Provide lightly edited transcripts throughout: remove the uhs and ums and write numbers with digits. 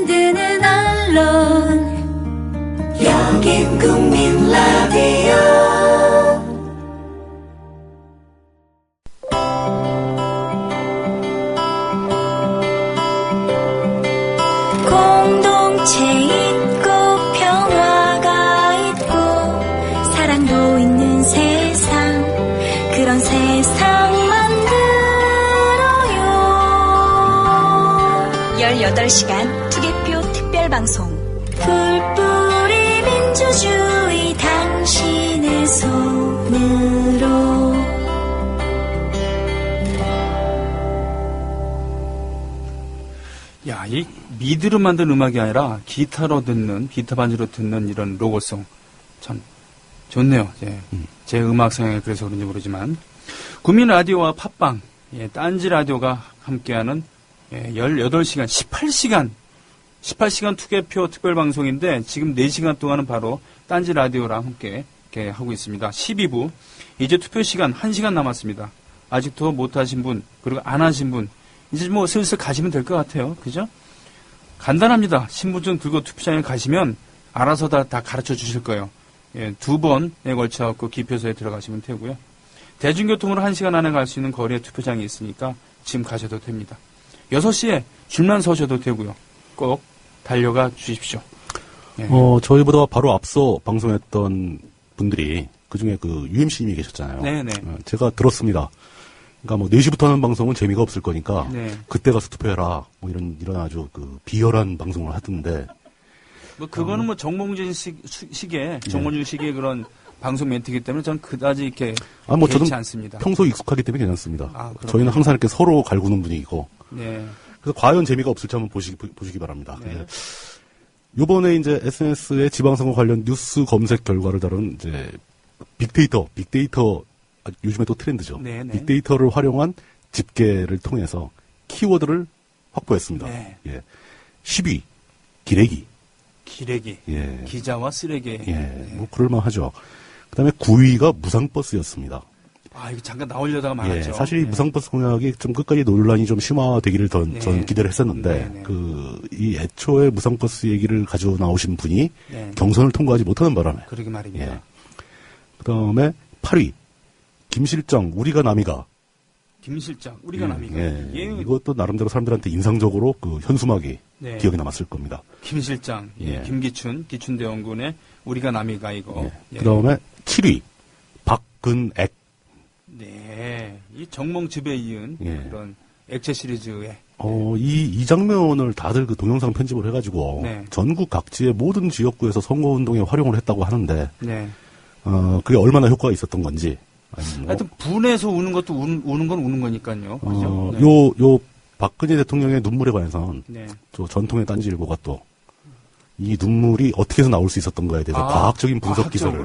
만드는 언론 여긴 국민 라디오. 공동체 있고 평화가 있고 사랑도 있는 세상, 그런 세상 만들어요. 18시간 투개표 특별방송. 풀뿌리 민주주의 당신의 손으로. 야, 이 미드로 만든 음악이 아니라 기타로 듣는, 기타 반주로 듣는 이런 로고송 참 좋네요. 제 음악 성향이 그래서 그런지 모르지만 국민 라디오와 팟빵, 딴지 라디오가 함께하는 18시간, 18시간 투개표 특별방송인데 지금 4시간 동안은 바로 딴지 라디오랑 함께 이렇게 하고 있습니다. 12부, 이제 투표 시간 1시간 남았습니다. 아직도 못하신 분, 그리고 안 하신 분, 이제 뭐 슬슬 가시면 될 것 같아요. 그죠? 간단합니다. 신분증 들고 투표장에 가시면 알아서 다 가르쳐 주실 거예요. 2번에 걸쳐 기표소에 들어가시면 되고요. 대중교통으로 1시간 안에 갈 수 있는 거리에 투표장이 있으니까 지금 가셔도 됩니다. 6시에 줄만 서셔도 되고요. 꼭 달려가 주십시오. 저희보다 바로 앞서 방송했던 분들이 그중에 그 UMC님이 계셨잖아요. 네네. 제가 들었습니다. 그러니까 뭐 4시부터 하는 방송은 재미가 없을 거니까 그때 가서 투표해라. 뭐 이런 아주 그 비열한 방송을 하던데. 뭐 그거는 뭐 정몽준 식의 정몽준 식의 그런 방송 멘트이기 때문에 저는 그다지 이렇게 개의치 않습니다. 평소 익숙하기 때문에 괜찮습니다. 저희는 항상 이렇게 서로 갈구는 분위기고. 네. 그래서 과연 재미가 없을지 한번 보시기 바랍니다. 네. 요번에 이제 SNS의 지방선거 관련 뉴스 검색 결과를 다룬 이제 빅데이터 요즘에 또 트렌드죠. 네네. 빅데이터를 활용한 집계를 통해서 키워드를 확보했습니다. 네. 10위 기레기. 기자와 쓰레기. 뭐 그럴만하죠. 그다음에 9위가 무상버스였습니다. 이거 잠깐 나오려다가 말았죠. 사실 이 무상버스 공약이 좀 끝까지 논란이 좀 심화되기를 저는 기대를 했었는데 이 애초에 무상버스 얘기를 가지고 나오신 분이 경선을 통과하지 못하는 바람에. 그러게 말입니다. 그다음에 8위 김실장 우리가 남이가. 김실장 우리가 남이가. 이것도 나름대로 사람들한테 인상적으로 그 현수막이 기억에 남았을 겁니다. 김실장, 기춘대원군의 우리가 남이가 이거. 그다음에 7위 박근액. 네, 이 정몽집에 이은 그런 액체 시리즈의. 이 장면을 다들 그 동영상 편집을 해가지고 전국 각지의 모든 지역구에서 선거운동에 활용을 했다고 하는데, 그게 얼마나 효과가 있었던 건지. 하여튼 분해서 우는 것도 우는 건 우는 거니까요. 그죠? 요 박근혜 대통령의 눈물에 관해서는 저 전통의 딴지일보가 또 이 눈물이 어떻게 해서 나올 수 있었던 거에 대해서 과학적인 분석 기사를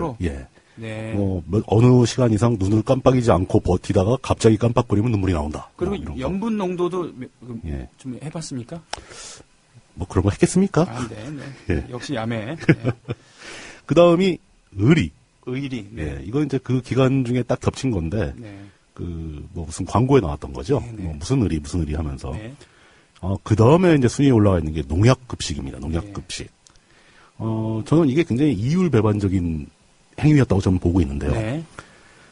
어느 시간 이상 눈을 깜빡이지 않고 버티다가 갑자기 깜빡거리면 눈물이 나온다. 그리고 염분 농도도 좀 해봤습니까? 뭐 그런 거 했겠습니까? 역시 야매. 그 다음이 의리. 이건 이제 그 기간 중에 딱 겹친 건데, 뭐 무슨 광고에 나왔던 거죠. 뭐 무슨 의리 하면서. 그 다음에 이제 순위에 올라가 있는 게 농약급식입니다. 농약급식. 저는 이게 굉장히 이율배반적인 행위였다고 저는 보고 있는데요.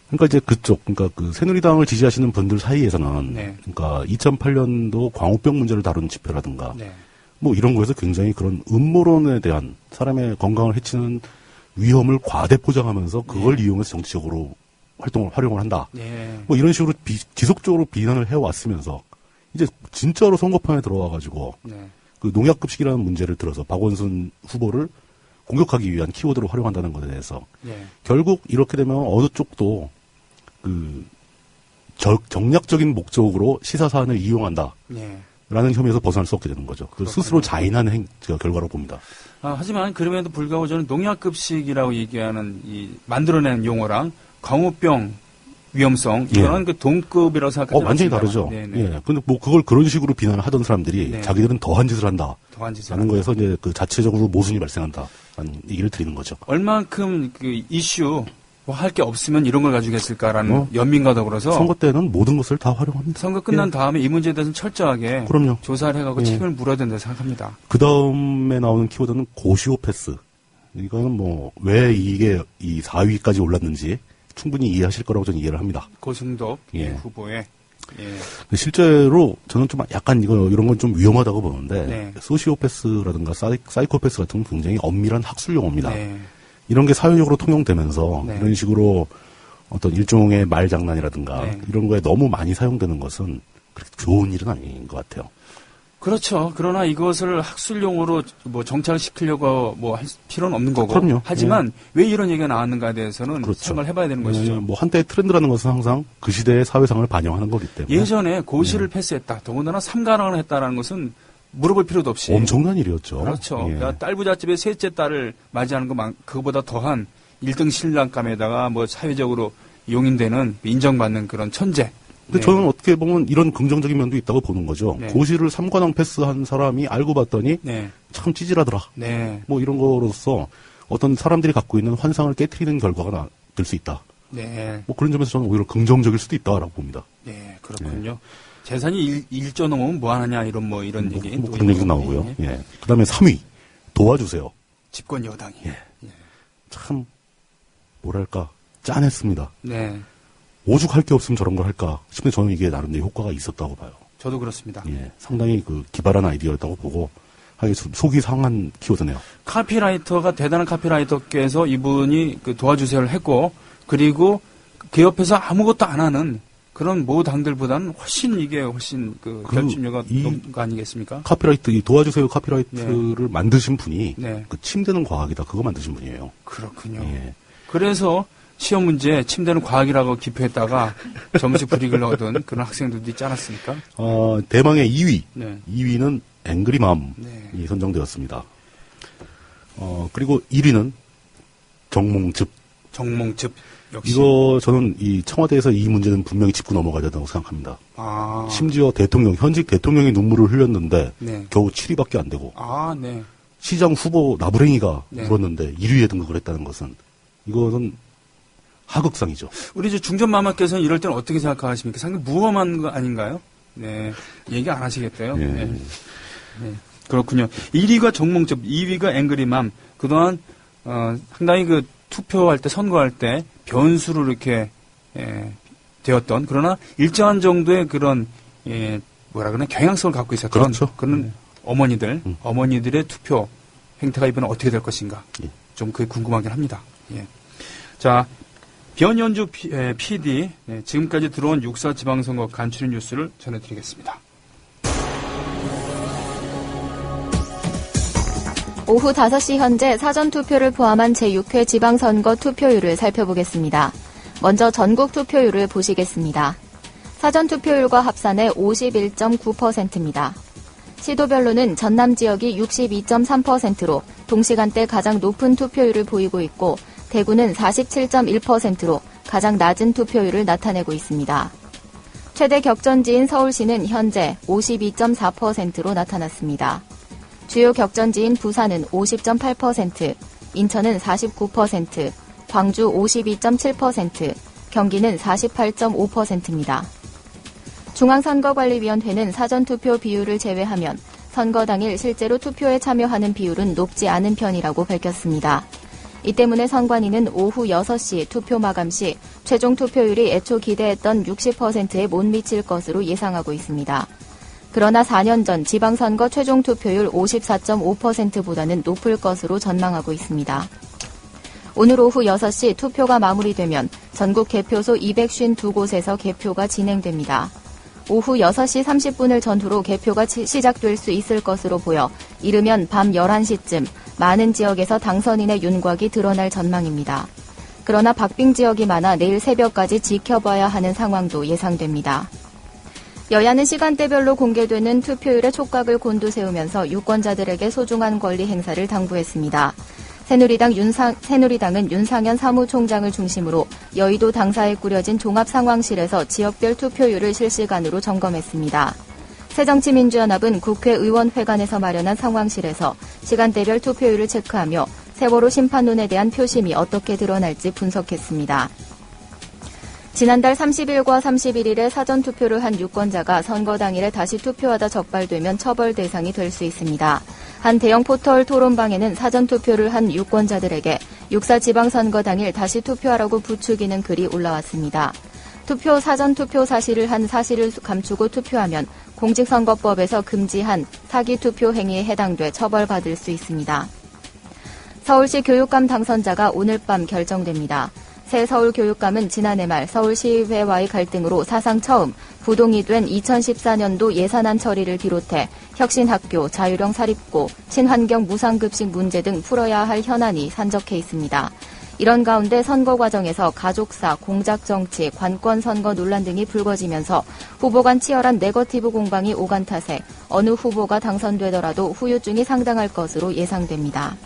그러니까 이제 그러니까 그 새누리당을 지지하시는 분들 사이에서는, 그러니까 2008년도 광우병 문제를 다룬 집회라든가, 뭐 이런 거에서 굉장히 그런 음모론에 대한 사람의 건강을 해치는 위험을 과대 포장하면서 그걸 이용해서 정치적으로 활용을 한다. 뭐 이런 식으로 지속적으로 비난을 해왔으면서 이제 진짜로 선거판에 들어와가지고 그 농약급식이라는 문제를 들어서 박원순 후보를 공격하기 위한 키워드로 활용한다는 것에 대해서 결국 이렇게 되면 어느 쪽도 그 정략적인 목적으로 시사사안을 이용한다. 라는 혐의에서 벗어날 수 없게 되는 거죠. 그 스스로 자인한 결과로 봅니다. 하지만 그럼에도 불구하고 저는 농약급식이라고 얘기하는 만들어내는 용어랑 광우병 위험성 이거는 그 동급이라고 생각하지 완전히 다르죠. 근데 뭐 그걸 그런 식으로 비난을 하던 사람들이 자기들은 더한 짓을 한다. 라는 거에서 이제 그 자체적으로 모순이 발생한다라는 얘기를 드리는 거죠. 얼만큼 그 이슈 뭐 할 게 없으면 이런 걸 가지고 했을까라는 연민과 더불어서 선거 때는 모든 것을 다 활용합니다. 선거 끝난 다음에 이 문제에 대해서는 철저하게 그럼요. 조사를 해가고 책임을 물어야 된다고 생각합니다. 그 다음에 나오는 키워드는 고시오 패스. 이거는 뭐 왜 이게 이 4위까지 올랐는지 충분히 이해하실 거라고 저는 이해를 합니다. 고승덕 후보의. 실제로 저는 좀 약간 이런 건 좀 위험하다고 보는데 네. 소시오패스라든가 사이코패스 같은 건 굉장히 엄밀한 학술 용어입니다. 네. 이런 게 사회적으로 통용되면서 네. 이런 식으로 어떤 일종의 말장난이라든가 네. 이런 거에 너무 많이 사용되는 것은 그렇게 좋은 일은 아닌 것 같아요. 그렇죠. 그러나 이것을 학술용어로 뭐 정착시키려고 뭐 할 필요는 없는 거고. 그럼요. 하지만 왜 이런 얘기가 나왔는가에 대해서는 그렇죠. 생각을 해봐야 되는 것이죠. 뭐 한때의 트렌드라는 것은 항상 그 시대의 사회상을 반영하는 거기 때문에. 예전에 고시를 패스했다. 더군다나 3가랑을 했다라는 것은 물어볼 필요도 없이. 엄청난 일이었죠. 그렇죠. 예. 그러니까 딸 부잣집의 셋째 딸을 맞이하는 그거보다 더한 1등 신랑감에다가 뭐 사회적으로 용인되는 인정받는 그런 천재. 근데 저는 어떻게 보면 이런 긍정적인 면도 있다고 보는 거죠. 네. 고시를 3관왕 패스한 사람이 알고 봤더니 네. 참 찌질하더라. 네. 뭐 이런 거로서 어떤 사람들이 갖고 있는 환상을 깨트리는 결과가 될 수 있다. 네. 뭐 그런 점에서 저는 오히려 긍정적일 수도 있다라고 봅니다. 네, 그렇군요. 재산이 1조 넘으면 뭐 하느냐 이런 얘기. 뭐 그런 얘기도 나오고요. 예. 그다음에 3위 도와주세요. 집권 여당이. 예. 참 뭐랄까 짠했습니다. 네. 오죽할 게 없으면 저런 걸 할까 싶은데 저는 이게 나름대로 효과가 있었다고 봐요. 저도 그렇습니다. 예, 상당히 그 기발한 아이디어였다고 보고 하게 속이 상한 키워드네요. 카피라이터가 대단한 카피라이터께서 이분이 그 도와주세요를 했고 그리고 그 옆에서 아무것도 안 하는 그런 모 당들보다는 훨씬 그 결집료가 높은 거 아니겠습니까? 카피라이트, 이 도와주세요 카피라이트를 만드신 분이 그 침대는 과학이다 그거 만드신 분이에요. 그렇군요. 예. 그래서 시험 문제 침대는 과학이라고 기표했다가 점수 불이익을 얻은 그런 학생들도 있지 않았습니까? 대망의 2위. 네. 2위는 앵그리맘이 선정되었습니다. 그리고 1위는 정몽즙. 역시. 이거 저는 이 청와대에서 이 문제는 분명히 짚고 넘어가야 된다고 생각합니다. 심지어 현직 대통령이 눈물을 흘렸는데 겨우 7위밖에 안 되고 네. 시장 후보 나부랭이가 울었는데 1위에 등극을 했다는 것은 이거는 하극상이죠. 우리 중전마마께서는 이럴 때는 어떻게 생각하십니까? 상당히 무엄한 거 아닌가요? 네. 얘기 안 하시겠대요? 예. 네. 그렇군요. 1위가 정몽즙, 2위가 앵그리맘. 그동안, 상당히 그 투표할 때, 선거할 때 변수로 이렇게, 되었던, 그러나 일정한 정도의 그런, 경향성을 갖고 있었던. 그렇죠. 그런 어머니들의 투표 행태가 이번에 어떻게 될 것인가. 좀 그게 궁금하긴 합니다. 예. 자, 변연주 PD, 지금까지 들어온 6.4 지방선거 간추린 뉴스를 전해드리겠습니다. 오후 5시 현재 사전투표를 포함한 제6회 지방선거 투표율을 살펴보겠습니다. 먼저 전국 투표율을 보시겠습니다. 사전투표율과 합산해 51.9%입니다. 시도별로는 전남 지역이 62.3%로 동시간대 가장 높은 투표율을 보이고 있고 대구는 47.1%로 가장 낮은 투표율을 나타내고 있습니다. 최대 격전지인 서울시는 현재 52.4%로 나타났습니다. 주요 격전지인 부산은 50.8%, 인천은 49%, 광주 52.7%, 경기는 48.5%입니다. 중앙선거관리위원회는 사전투표 비율을 제외하면 선거 당일 실제로 투표에 참여하는 비율은 높지 않은 편이라고 밝혔습니다. 이 때문에 선관위는 오후 6시 투표 마감 시 최종 투표율이 애초 기대했던 60%에 못 미칠 것으로 예상하고 있습니다. 그러나 4년 전 지방선거 최종 투표율 54.5%보다는 높을 것으로 전망하고 있습니다. 오늘 오후 6시 투표가 마무리되면 전국 개표소 252곳에서 개표가 진행됩니다. 오후 6시 30분을 전후로 개표가 시작될 수 있을 것으로 보여 이르면 밤 11시쯤 많은 지역에서 당선인의 윤곽이 드러날 전망입니다. 그러나 박빙 지역이 많아 내일 새벽까지 지켜봐야 하는 상황도 예상됩니다. 여야는 시간대별로 공개되는 투표율의 촉각을 곤두세우면서 유권자들에게 소중한 권리 행사를 당부했습니다. 새누리당은 윤상현 사무총장을 중심으로 여의도 당사에 꾸려진 종합상황실에서 지역별 투표율을 실시간으로 점검했습니다. 새정치민주연합은 국회의원회관에서 마련한 상황실에서 시간대별 투표율을 체크하며 세월호 심판론에 대한 표심이 어떻게 드러날지 분석했습니다. 지난달 30일과 31일에 사전투표를 한 유권자가 선거 당일에 다시 투표하다 적발되면 처벌 대상이 될 수 있습니다. 한 대형 포털 토론방에는 사전투표를 한 유권자들에게 6.4 지방선거 당일 다시 투표하라고 부추기는 글이 올라왔습니다. 사전투표 사실을 한 사실을 감추고 투표하면 공직선거법에서 금지한 사기투표 행위에 해당돼 처벌받을 수 있습니다. 서울시 교육감 당선자가 오늘 밤 결정됩니다. 새 서울교육감은 지난해 말 서울시의회와의 갈등으로 사상 처음 부동이 된 2014년도 예산안 처리를 비롯해 혁신학교, 자율형 사립고, 친환경 무상급식 문제 등 풀어야 할 현안이 산적해 있습니다. 이런 가운데 선거 과정에서 가족사, 공작정치, 관권선거 논란 등이 불거지면서 후보 간 치열한 네거티브 공방이 오간 탓에 어느 후보가 당선되더라도 후유증이 상당할 것으로 예상됩니다.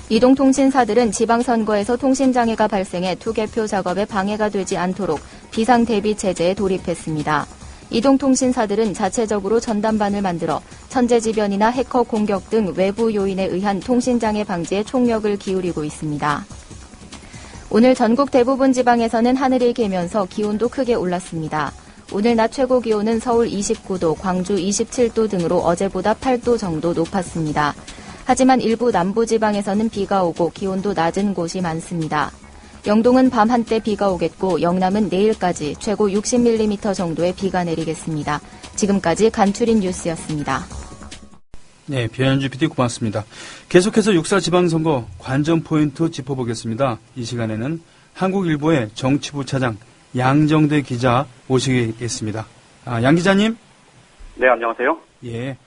이동통신사들은 지방선거에서 통신장애가 발생해 투개표 작업에 방해가 되지 않도록 비상대비체제에 돌입했습니다. 이동통신사들은 자체적으로 전담반을 만들어 천재지변이나 해커 공격 등 외부 요인에 의한 통신장애 방지에 총력을 기울이고 있습니다. 오늘 전국 대부분 지방에서는 하늘이 개면서 기온도 크게 올랐습니다. 오늘 낮 최고 기온은 서울 29도, 광주 27도 등으로 어제보다 8도 정도 높았습니다. 하지만 일부 남부지방에서는 비가 오고 기온도 낮은 곳이 많습니다. 영동은 밤 한때 비가 오겠고 영남은 내일까지 최고 60mm 정도의 비가 내리겠습니다. 지금까지 간추린 뉴스였습니다. 네, 변현주 PD 고맙습니다. 계속해서 6.4 지방선거 관전 포인트 짚어보겠습니다. 이 시간에는 한국일보의 정치부 차장 양정대 기자 모시겠습니다. 양 기자님. 네, 안녕하세요. 예,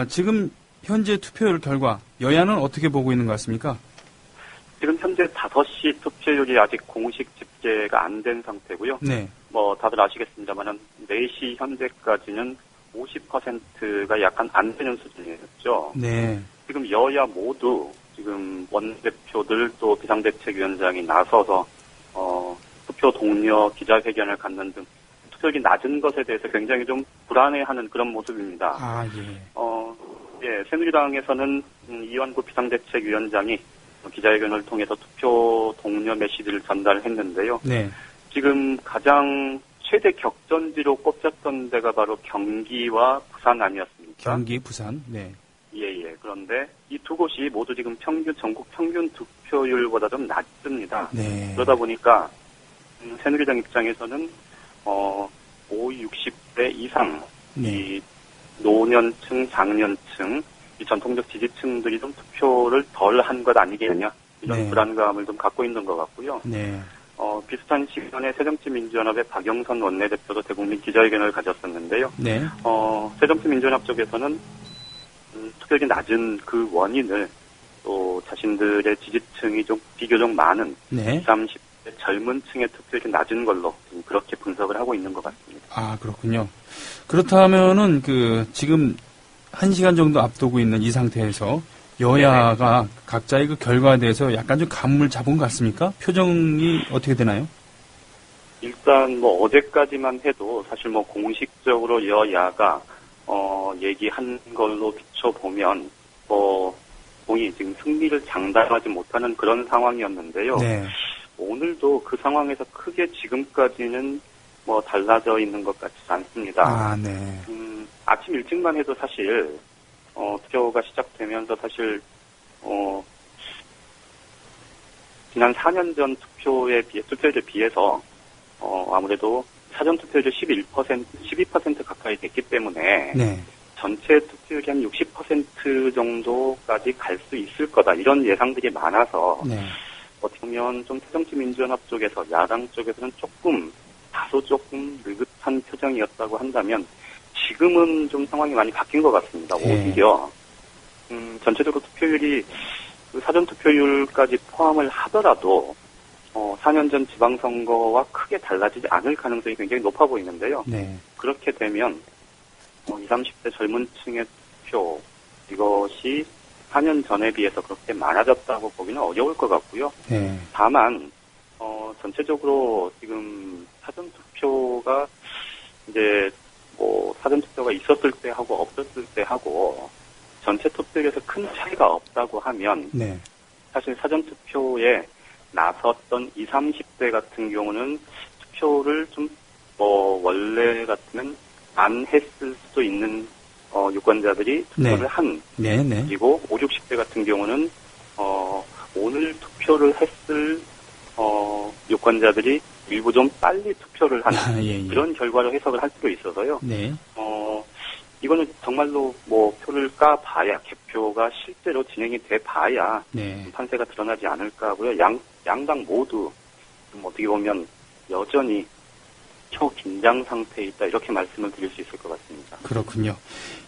지금 현재 투표율 결과 여야는 어떻게 보고 있는 것 같습니까? 지금 현재 5시 투표율이 아직 공식 집계가 안 된 상태고요. 네. 다들 아시겠습니다만은 4시 현재까지는 50%가 약간 안 되는 수준이었죠. 네. 지금 여야 모두 지금 원내대표들 또 비상대책위원장이 나서서 투표 동료 기자회견을 갖는 등 투표율이 낮은 것에 대해서 굉장히 좀 불안해하는 그런 모습입니다. 아, 예. 새누리당에서는 이완구 비상대책위원장이 기자회견을 통해서 투표 동료 메시지를 전달했는데요. 네. 지금 가장 최대 격전지로 꼽혔던 데가 바로 경기와 부산 아니었습니까? 경기, 부산, 네. 예. 그런데 이 두 곳이 모두 지금 전국 평균 득표율보다 좀 낮습니다. 네. 그러다 보니까 새누리당 입장에서는 60대 이상 네. 이 노년층, 장년층, 이 전통적 지지층들이 좀 투표를 덜 한 것 아니겠느냐 이런 네. 불안감을 좀 갖고 있는 것 같고요. 네. 비슷한 시간에 새정치민주연합의 박영선 원내대표도 대국민 기자회견을 가졌었는데요. 네. 새정치민주연합 쪽에서는 투표율이 낮은 그 원인을 또 자신들의 지지층이 좀 비교적 많은 네. 20, 30대 젊은 층의 투표율이 낮은 걸로 지금 그렇게 분석을 하고 있는 것 같습니다. 아, 그렇군요. 그렇다면은 지금 1시간 정도 앞두고 있는 이 상태에서 여야가 네네. 각자의 그 결과에 대해서 약간 좀 감을 잡은 것 같습니까? 표정이 어떻게 되나요? 일단 어제까지만 해도 사실 공식적으로 여야가 얘기한 걸로 비춰보면 공이 지금 승리를 장담하지 못하는 그런 상황이었는데요. 네. 오늘도 그 상황에서 크게 지금까지는 달라져 있는 것 같지 않습니다. 아, 네. 아침 일찍만 해도 사실 투표가 시작되면서 사실 지난 4년 전 투표율에 비해서 아무래도 사전 투표율이 12% 가까이 됐기 때문에 네. 전체 투표율이 한 60% 정도까지 갈 수 있을 거다 이런 예상들이 많아서 네. 어떻게 보면 좀 새정치민주연합 쪽에서 야당 쪽에서는 다소 조금 느긋한 표정이었다고 한다면 지금은 좀 상황이 많이 바뀐 것 같습니다. 오히려 전체적으로 투표율이 사전 투표율까지 포함을 하더라도 4년 전 지방선거와 크게 달라지지 않을 가능성이 굉장히 높아 보이는데요. 네. 그렇게 되면 20, 30대 젊은 층의 투표 이것이 4년 전에 비해서 그렇게 많아졌다고 보기는 어려울 것 같고요. 네. 다만 전체적으로 지금 사전 투표가 이제 사전 투표가 있었을 때 하고 없었을 때 하고 전체 투표율에서 큰 차이가 없다고 하면 네. 사실 사전투표에 나섰던 20, 30대 같은 경우는 투표를 좀 원래 같으면 안 했을 수도 있는 유권자들이 투표를 네. 한 네, 네. 그리고 50, 60대 같은 경우는 오늘 투표를 했을 유권자들이 일부 좀 빨리 투표를 하는 예. 그런 결과로 해석을 할 수도 있어서요. 네. 이거는 정말로 표를 까봐야 개표가 실제로 진행이 돼 봐야 네. 판세가 드러나지 않을까 하고요. 양당 모두 좀 어떻게 보면 여전히 초긴장 상태에 있다 이렇게 말씀을 드릴 수 있을 것 같습니다. 그렇군요.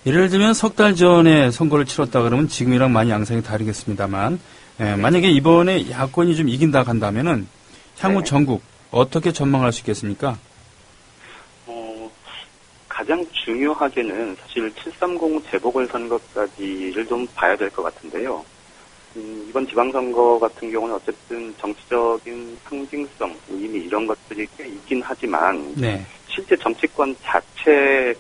예를 들면 석 달 전에 선거를 치렀다 그러면 지금이랑 많이 양상이 다르겠습니다만 만약에 이번에 야권이 좀 이긴다 간다면은 향후 네. 전국 어떻게 전망할 수 있겠습니까? 가장 중요하게는 사실 730 재보궐선거까지를 좀 봐야 될 것 같은데요. 이번 지방선거 같은 경우는 어쨌든 정치적인 상징성, 의미 이런 것들이 꽤 있긴 하지만 네. 실제 정치권 자체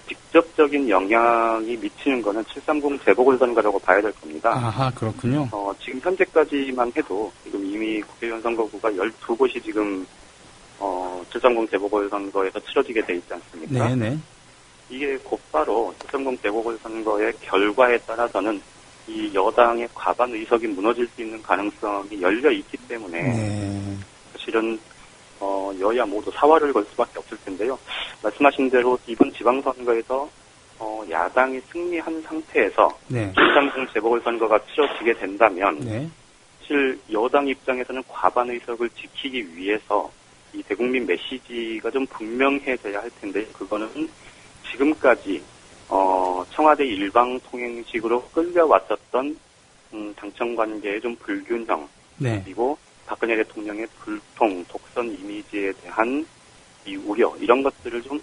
직접적인 영향이 미치는 거는 730 재보궐선거라고 봐야 될 겁니다. 아하, 그렇군요. 지금 현재까지만 해도 지금 이미 국회의원 선거구가 12곳이 지금 730 재보궐선거에서 치러지게 돼 있지 않습니까? 네네. 이게 곧바로 730 재보궐선거의 결과에 따라서는 이 여당의 과반 의석이 무너질 수 있는 가능성이 열려 있기 때문에 네. 사실은 여야 모두 사활을 걸 수밖에 없을 텐데요. 말씀하신 대로 이번 지방선거에서 야당이 승리한 상태에서 네. 730 재보궐선거가 치러지게 된다면 네. 사실 여당 입장에서는 과반 의석을 지키기 위해서 이 대국민 메시지가 좀 분명해져야 할 텐데 그거는 지금까지 청와대 일방 통행식으로 끌려왔었던 당청 관계의 좀 불균형 네. 그리고 박근혜 대통령의 불통, 독선 이미지에 대한 이 우려 이런 것들을 좀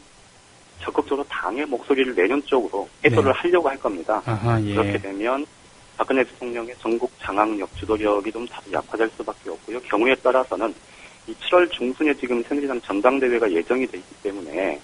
적극적으로 당의 목소리를 내는 쪽으로 해소를 네. 하려고 할 겁니다. 아하, 예. 그렇게 되면 박근혜 대통령의 전국 장악력, 주도력이 좀 다소 약화될 수밖에 없고요. 경우에 따라서는 이 7월 중순에 지금 새누리당 전당대회가 예정이 돼 있기 때문에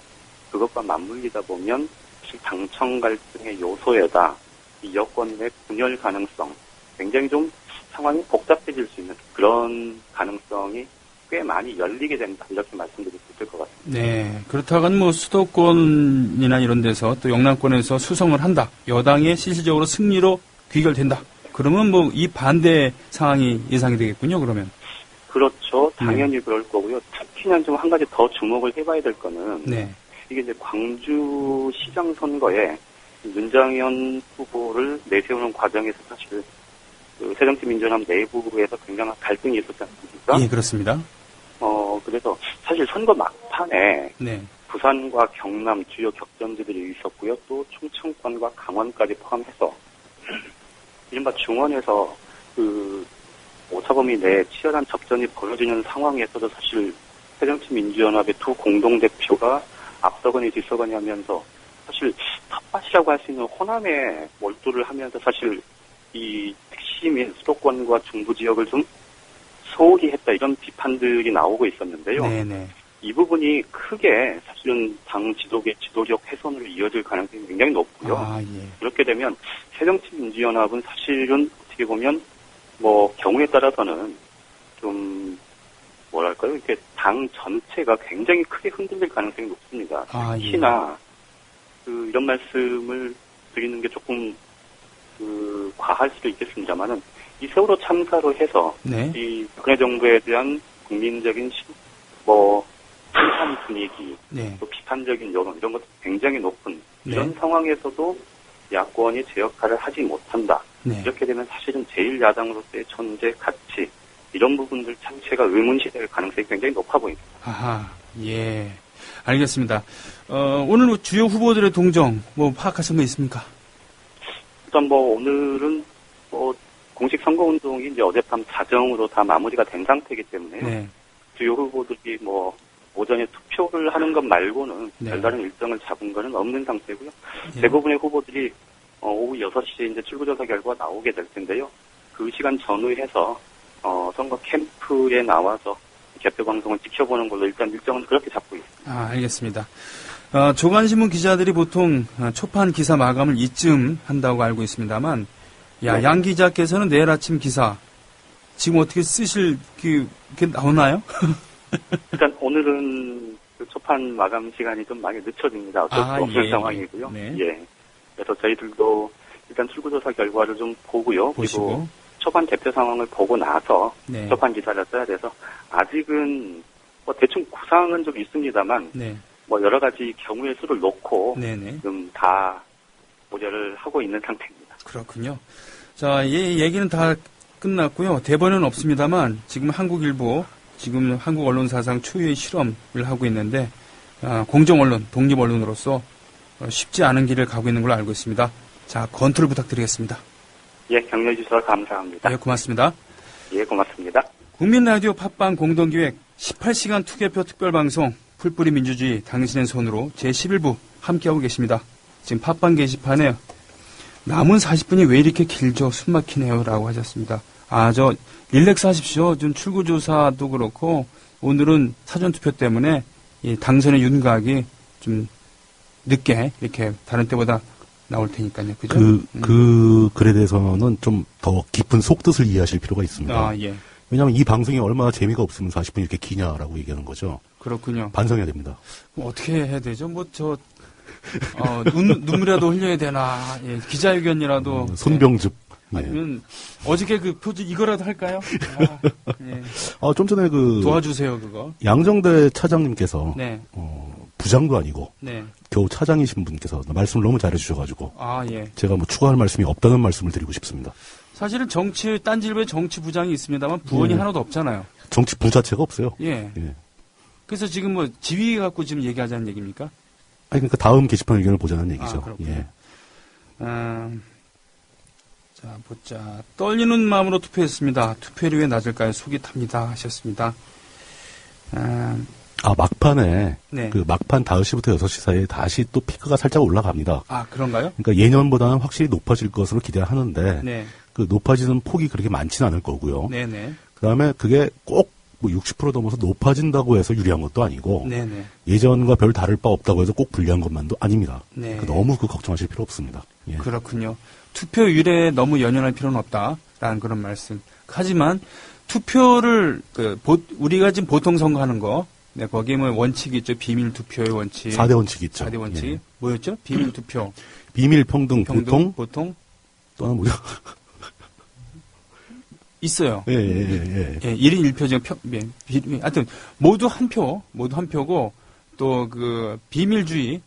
그것과 맞물리다 보면 사실 당청 갈등의 요소에다 이 여권 내 분열 가능성 굉장히 좀 상황이 복잡해질 수 있는 그런 가능성이 꽤 많이 열리게 된다 이렇게 말씀드릴 수 있을 것 같습니다. 네. 그렇다간 수도권이나 이런 데서 또 영남권에서 수성을 한다. 여당의 실질적으로 승리로 귀결된다. 그러면 이 반대 상황이 예상이 되겠군요. 그러면. 그렇죠. 당연히 그럴 거고요. 특히나 좀 한 가지 더 주목을 해봐야 될 거는 네. 이게 이제 광주시장 선거에 윤장현 후보를 내세우는 과정에서 사실 새정치민주연합 내부에서 굉장한 갈등이 있었지 않습니까? 예, 그렇습니다. 그래서 사실 선거 막판에 네. 부산과 경남 주요 격전지들이 있었고요. 또 충청권과 강원까지 포함해서 이른바 중원에서 오차범위 내에 치열한 접전이 벌어지는 상황에서도 사실 새정치민주연합의 두 공동대표가 앞서거니 뒤서거니 하면서 사실 텃밭이라고 할 수 있는 호남에 몰두를 하면서 사실 이 핵심인 수도권과 중부 지역을 좀 소홀히 했다 이런 비판들이 나오고 있었는데요. 네네. 이 부분이 크게 사실은 당 지도계 지도력 훼손으로 이어질 가능성이 굉장히 높고요. 아, 예. 그렇게 되면 새정치민주연합은 사실은 어떻게 보면 경우에 따라서는 좀 뭐랄까요? 이렇게 당 전체가 굉장히 크게 흔들릴 가능성이 높습니다. 아, 예. 특히나 이런 말씀을 드리는 게 조금 과할 수도 있겠습니다만은 이 세월호 참사로 해서 네. 이 박근혜 정부에 대한 국민적인 심판 분위기, 네. 또 비판적인 여론 이런 것도 굉장히 높은 이런 네. 상황에서도 야권이 제 역할을 하지 못한다. 네. 이렇게 되면 사실은 제1야당으로서의 존재 가치 이런 부분들 자체가 의문시될 가능성이 굉장히 높아 보입니다. 아하, 예. 알겠습니다. 오늘 주요 후보들의 동정 파악하신 거 있습니까? 일단 오늘은 공식 선거운동이 이제 어젯밤 자정으로 다 마무리가 된 상태이기 때문에요. 네. 주요 후보들이 오전에 투표를 하는 것 말고는 네. 별다른 일정을 잡은 거는 없는 상태고요. 예. 대부분의 후보들이 오후 6시에 이제 출구조사 결과가 나오게 될 텐데요. 그 시간 전후해서 선거 캠프에 나와서 개표 방송을 지켜보는 걸로 일단 일정은 그렇게 잡고 있습니다. 아, 알겠습니다. 조간신문 기자들이 보통 초판 기사 마감을 이쯤 한다고 알고 있습니다만, 네. 양 기자께서는 내일 아침 기사 지금 어떻게 쓰실 게 나오나요? 일단 오늘은 그 초판 마감 시간이 좀 많이 늦춰집니다. 어쩔 수 없는 상황이고요. 네. 예. 그래서 저희들도 일단 출구조사 결과를 좀 보고요. 보시고. 그리고 초반 대표 상황을 보고 나서 네. 초판 기사를 써야 돼서 아직은 뭐 대충 구상은 좀 있습니다만 네. 뭐 여러 가지 경우의 수를 놓고 네네. 지금 다 고려를 하고 있는 상태입니다. 그렇군요. 자, 얘기는 다 끝났고요. 대본은 없습니다만 지금 한국일보, 지금 한국 언론사상 초유의 실험을 하고 있는데 공정언론, 독립언론으로서 쉽지 않은 길을 가고 있는 걸로 알고 있습니다. 자, 건투를 부탁드리겠습니다. 예, 격려해 주셔서 감사합니다. 네, 고맙습니다. 예, 고맙습니다. 국민라디오 팟빵 공동기획 18시간 투개표 특별방송 풀뿌리 민주주의 당신의 손으로 제11부 함께하고 계십니다. 지금 팟빵 게시판에 남은 40분이 왜 이렇게 길죠? 숨 막히네요. 라고 하셨습니다. 저 릴렉스 하십시오. 좀 출구조사도 그렇고 오늘은 사전투표 때문에 이 당선의 윤곽이 좀 늦게 이렇게 다른 때보다 나올 테니까요. 그죠? 그 글에 대해서는 좀 더 깊은 속뜻을 이해하실 필요가 있습니다. 예. 왜냐하면 이 방송이 얼마나 재미가 없으면 40분이 이렇게 기냐라고 얘기하는 거죠. 그렇군요. 반성해야 됩니다. 어떻게 해야 되죠? 눈물이라도 흘려야 되나? 예, 기자회견이라도. 손병즙. 네. 아니면 어저께 그 표지 이거라도 할까요? 예. 좀 전에 도와주세요 그거. 양정대 차장님께서 네. 부장도 아니고 네. 겨우 차장이신 분께서 말씀을 너무 잘해주셔가지고 예. 제가 추가할 말씀이 없다는 말씀을 드리고 싶습니다. 사실은 딴지일보에 정치부장이 있습니다만 부원이 하나도 없잖아요. 정치부 자체가 없어요. 예. 그래서 지금 지휘 갖고 지금 얘기하자는 얘기입니까? 그러니까 다음 게시판 의견을 보자는 얘기죠. 그렇군요. 예. 자, 보자. 떨리는 마음으로 투표했습니다. 투표율이 왜 낮을까요? 속이 탑니다. 하셨습니다. 막판에 네. 그 막판 5시부터 6시 사이에 다시 또 피크가 살짝 올라갑니다. 그런가요? 그러니까 예년보다는 확실히 높아질 것으로 기대하는데 네. 그 높아지는 폭이 그렇게 많지는 않을 거고요. 네네. 그다음에 그게 꼭 60% 넘어서 높아진다고 해서 유리한 것도 아니고 네네. 예전과 별 다를 바 없다고 해서 꼭 불리한 것만도 아닙니다. 네. 너무 걱정하실 필요 없습니다. 예. 그렇군요. 투표율에 너무 연연할 필요는 없다라는 그런 말씀. 하지만 투표를 우리가 지금 보통 선거하는 거, 네, 거기에 원칙이 있죠. 비밀 투표의 원칙. 4대 원칙이 있죠. 4대 원칙. 예. 뭐였죠? 비밀 투표. 비밀, 평등, 보통. 또 하나 뭐죠? 있어요. 예. 1인 1표 하여튼 모두 한 표고 또 비밀주의,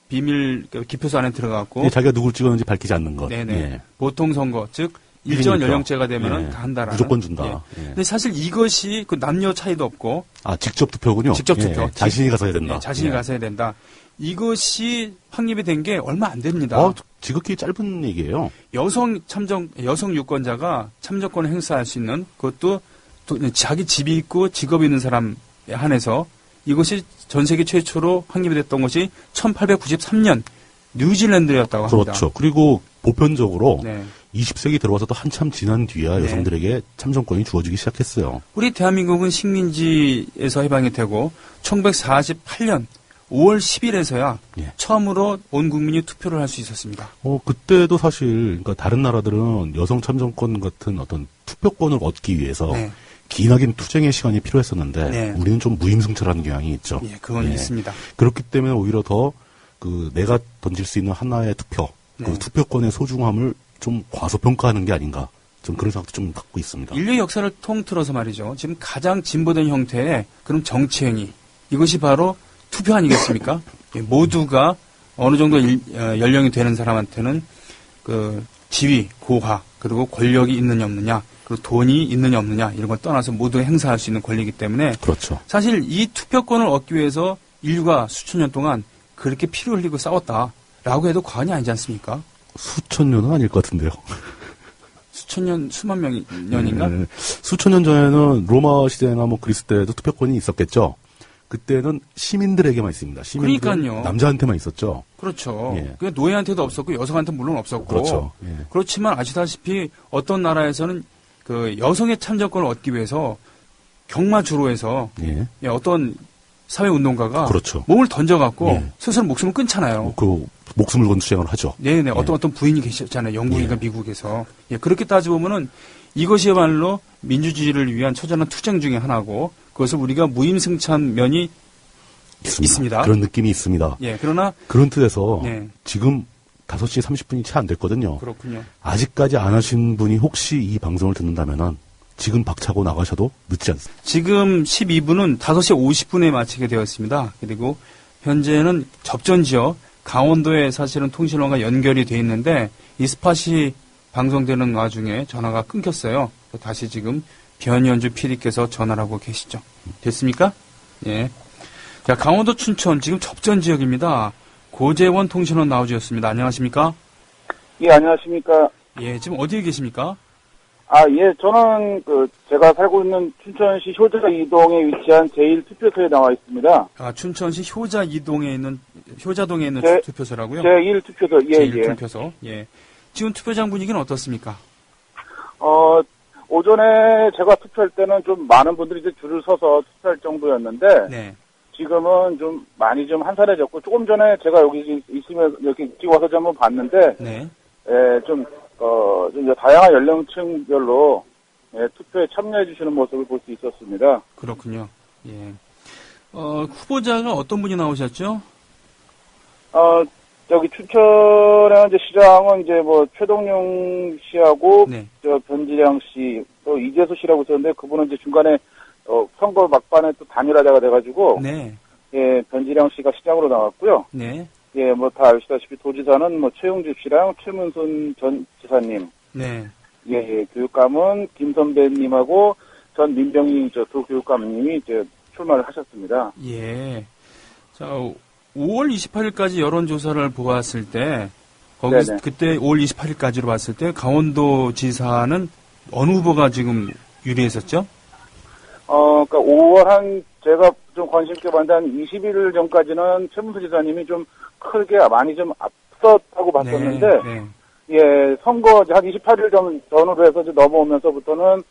기표소 안에 들어갔고 자기가 누굴 찍었는지 밝히지 않는 것. 네네. 예. 보통 선거, 즉 일정 연령제가 되면은 예. 다 한다라는. 무조건 준다. 예. 예. 근데 사실 이것이 남녀 차이도 없고. 직접 투표군요. 직접 투표. 예. 자신이 가서 해야 된다. 네, 자신이 가서 해야 된다. 이것이 확립이 된 게 얼마 안 됩니다. 지극히 짧은 얘기예요. 여성 유권자가 참정권을 행사할 수 있는 그것도 자기 집이 있고 직업이 있는 사람에 한해서 이것이 전 세계 최초로 확립이 됐던 것이 1893년 뉴질랜드였다고 합니다. 그렇죠. 그리고 보편적으로 네. 20세기 들어와서도 한참 지난 뒤야 네. 여성들에게 참정권이 주어지기 시작했어요. 우리 대한민국은 식민지에서 해방이 되고 1948년 5월 10일에서야 예. 처음으로 온 국민이 투표를 할 수 있었습니다. 그때도 사실 그러니까 다른 나라들은 여성 참정권 같은 어떤 투표권을 얻기 위해서 네. 기나긴 투쟁의 시간이 필요했었는데 네. 우리는 좀 무임승차라는 경향이 있죠. 예, 그건 있습니다. 그렇기 때문에 오히려 더 내가 던질 수 있는 하나의 투표, 네. 그 투표권의 소중함을 좀 과소평가하는 게 아닌가. 좀 그런 생각도 좀 갖고 있습니다. 인류 역사를 통틀어서 말이죠. 지금 가장 진보된 형태의 그런 정치행위, 이것이 바로 투표 아니겠습니까? 모두가 어느 정도 연령이 되는 사람한테는 지위, 고하, 그리고 권력이 있느냐 없느냐, 그리고 돈이 있느냐 없느냐 이런 걸 떠나서 모두 행사할 수 있는 권리이기 때문에 그렇죠. 사실 이 투표권을 얻기 위해서 인류가 수천 년 동안 그렇게 피를 흘리고 싸웠다라고 해도 과언이 아니지 않습니까? 수천 년은 아닐 것 같은데요. 수만 년인가? 네. 수천 년 전에는 로마 시대나 그리스 때도 투표권이 있었겠죠. 그때는 시민들에게만 있습니다. 그러니까요. 남자한테만 있었죠. 그렇죠. 예. 그 노예한테도 없었고 여성한테 물론 없었고. 그렇죠. 예. 그렇지만 아시다시피 어떤 나라에서는 여성의 참정권을 얻기 위해서 경마주로 해서 예. 어떤 사회운동가가 그렇죠. 몸을 던져갖고 예. 스스로 목숨을 끊잖아요. 그 목숨을 건 투쟁을 하죠. 네네. 예. 어떤 부인이 계셨잖아요. 영국인가 미국에서. 예. 그렇게 따져보면은 이것이야말로 민주주의를 위한 처절한 투쟁 중에 하나고 그것을 우리가 무임승차한 면이 있습니다. 그런 느낌이 있습니다. 예. 그러나 그런 뜻에서 네. 지금 5시 30분이 채 안 됐거든요. 그렇군요. 아직까지 안 하신 분이 혹시 이 방송을 듣는다면은 지금 박차고 나가셔도 늦지 않습니다. 지금 12분은 5시 50분에 마치게 되었습니다. 그리고 현재는 접전 지역 강원도에 사실은 통신원과 연결이 돼 있는데 이 스팟이 방송되는 와중에 전화가 끊겼어요. 다시 지금 변현주 PD께서 전화를 하고 계시죠. 됐습니까? 예. 자, 강원도 춘천 지금 접전 지역입니다. 고재원 통신원 나와주셨습니다. 안녕하십니까? 예, 안녕하십니까? 예, 지금 어디에 계십니까? 예, 저는 제가 살고 있는 춘천시 효자 이동에 위치한 제1투표소에 나와 있습니다. 춘천시 효자동에 있는 투표소라고요? 제1투표소, 예, 제1 투표소. 예. 지금 투표장 분위기는 어떻습니까? 오전에 제가 투표할 때는 좀 많은 분들이 이제 줄을 서서 투표할 정도였는데, 네. 지금은 좀 많이 좀 한산해졌고, 조금 전에 제가 여기 있으면, 여기 와서 좀 한번 봤는데, 네. 예, 좀 다양한 연령층별로, 예, 투표에 참여해 주시는 모습을 볼 수 있었습니다. 그렇군요. 예. 후보자가 어떤 분이 나오셨죠? 저기 춘천의 이제 시장은 이제 최동용 씨하고, 네. 변지량 씨, 또 이재수 씨라고 있었는데, 그분은 이제 중간에, 선거 막판에 또 단일화자가 돼가지고, 네. 예, 변지량 씨가 시장으로 나왔고요. 네. 예, 다 아시다시피 도지사는 최용집 씨랑 최문순 전 지사님. 네. 예, 교육감은 김선배님하고 전 민병희 두 교육감님이 이제 출마를 하셨습니다. 예. 자, 5월 28일까지 여론조사를 보았을 때, 거기서 네네. 그때 5월 28일까지로 봤을 때 강원도 지사는 어느 후보가 지금 유리했었죠? 그러니까 5월 제가 좀 관심 있게 봤는데 한 20일 전까지는 최문수 지사님이 좀 크게 많이 좀 앞섰다고 봤었는데, 네. 예, 선거 한 28일 전후로 해서 이제 넘어오면서부터는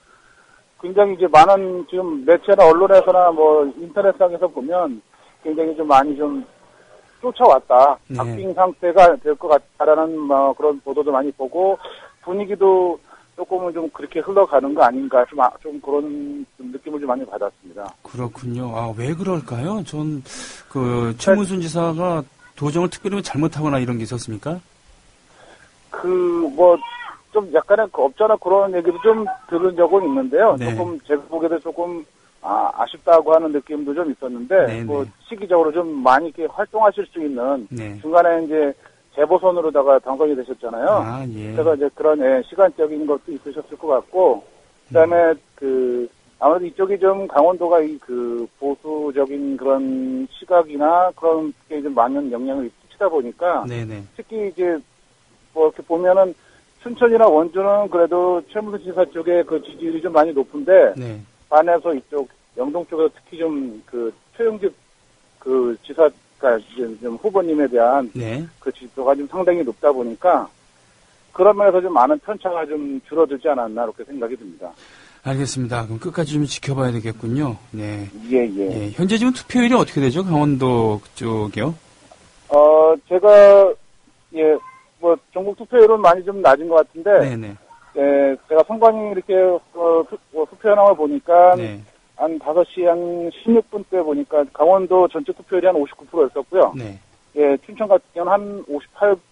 굉장히 이제 많은 지금 매체나 언론에서나 인터넷상에서 보면 굉장히 좀 많이 좀 쫓아왔다. 네. 박빙 상태가 될 것 같다라는 그런 보도도 많이 보고 분위기도 조금은 좀 그렇게 흘러가는 거 아닌가 좀 그런 느낌을 좀 많이 받았습니다. 그렇군요. 왜 그럴까요? 전 최문순 지사가 도정을 특별히 잘못하거나 이런 게 있었습니까? 좀 약간의 없잖아 그런 얘기도 좀 들은 적은 있는데요. 네. 조금 제 보기에도 조금 아쉽다고 하는 느낌도 좀 있었는데, 네, 시기적으로 좀 많이 이렇게 활동하실 수 있는, 네. 중간에 이제 재보선으로다가 당선이 되셨잖아요. 예. 그래서 이제 그런, 시간적인 것도 있으셨을 것 같고, 그 다음에 아무래도 이쪽이 좀 강원도가 보수적인 그런 시각이나 그런 게 좀 많은 영향을 끼치다 보니까, 네네. 특히 이제, 이렇게 보면은, 춘천이나 원주는 그래도 최문수 지사 쪽에 지지율이 좀 많이 높은데, 네. 반해서 이쪽 영동 쪽에서 특히 좀 최영집 지사가 좀 후보님에 대한 네. 지지도가 좀 상당히 높다 보니까 그런 면에서 좀 많은 편차가 좀 줄어들지 않았나 이렇게 생각이 듭니다. 알겠습니다. 그럼 끝까지 좀 지켜봐야 되겠군요. 네. 예. 현재 지금 투표율이 어떻게 되죠? 강원도 쪽이요? 제가 전국 투표율은 많이 좀 낮은 것 같은데. 네네. 예, 제가 선관위 이렇게, 투표 현황을 보니까, 네. 한 5시 한 16분 때 보니까 강원도 전체 투표율이 한 59%였었고요. 네. 예, 춘천 같은 경우는 한